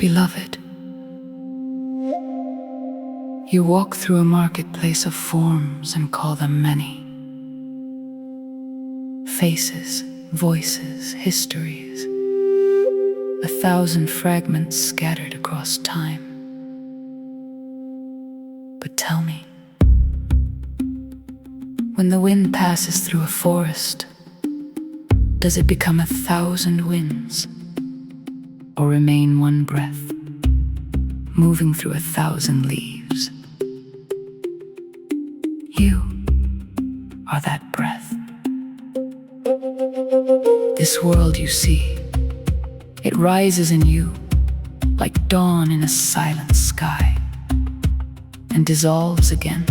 Beloved, you walk through a marketplace of forms and call them many. Faces, voices, histories, 1,000 fragments scattered across time. But tell me, when the wind passes through a forest, does it become 1,000 winds, or remain one breath, moving through 1,000 leaves? You are that breath. This world you see, it rises in you like dawn in a silent sky, and dissolves again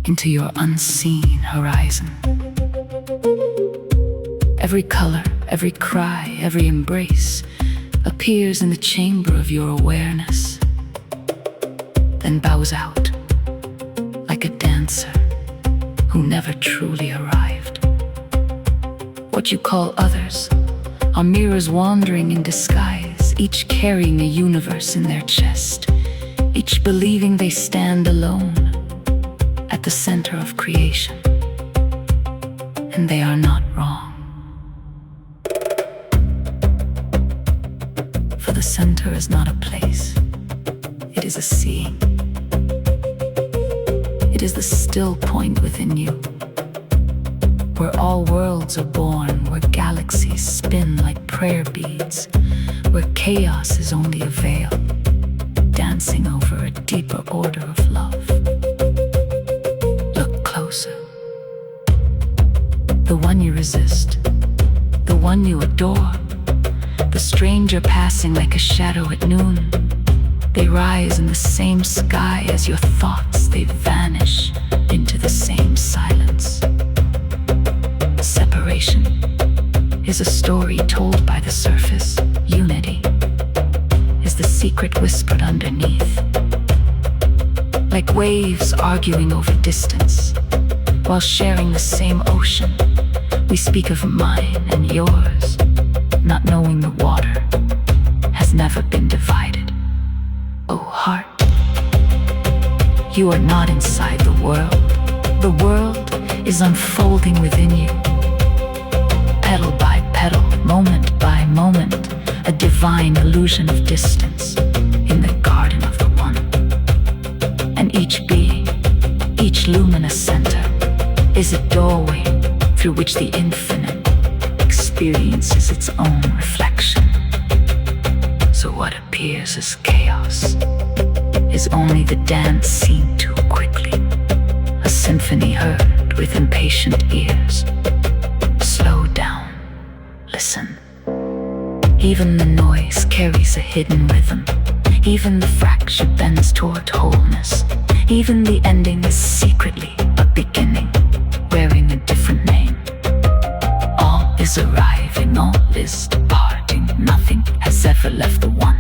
into your unseen horizon. Every color, every cry, every embrace appears in the chamber of your awareness, then bows out like a dancer who never truly arrived. What you call others are mirrors wandering in disguise, each carrying a universe in their chest, each believing they stand alone at the center of creation. And they are not wrong. For the center is not a place, it is a seeing. It is the still point within you, where all worlds are born, where galaxies spin like prayer beads, where chaos is only a veil, dancing over a deeper order of love. Look closer. The one you resist, the one you adore, the stranger passing like a shadow at noon. They rise in the same sky as your thoughts, they vanish into the same silence. Separation is a story told by the surface. Unity is the secret whispered underneath. Like waves arguing over distance, while sharing the same ocean, we speak of mine and yours, not knowing the water has never been divided. Oh heart, you are not inside the world. The world is unfolding within you. Petal by petal, moment by moment, a divine illusion of distance in the garden of the one. And each being, each luminous center, is a doorway through which the infinite experiences its own reflection. So what appears as chaos is only the dance seen too quickly, a symphony heard with impatient ears. Slow down, listen. Even the noise carries a hidden rhythm. Even the fracture bends toward wholeness. Even the ending is secretly a beginning, wearing a different name. All is arriving, all is departing. Nothing has ever left the one.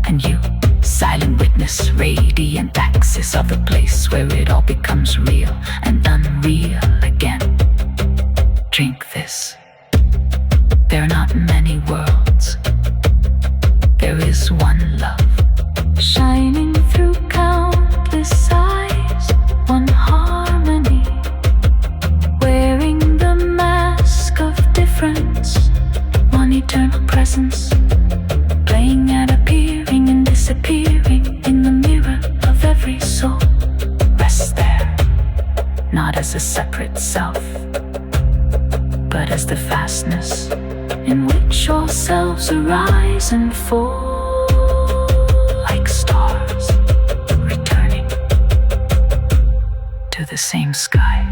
And you, silent witness, radiant axis of the place where it all becomes real and unreal again. Drink this. There are not many worlds. There is one love, shining through countless eyes. One harmony, wearing the mask of difference. One eternal presence, playing and appearing and disappearing in the mirror of every soul. Rest there, not as a separate self, but as the vastness in which all selves arise and fall like stars, returning to the same sky.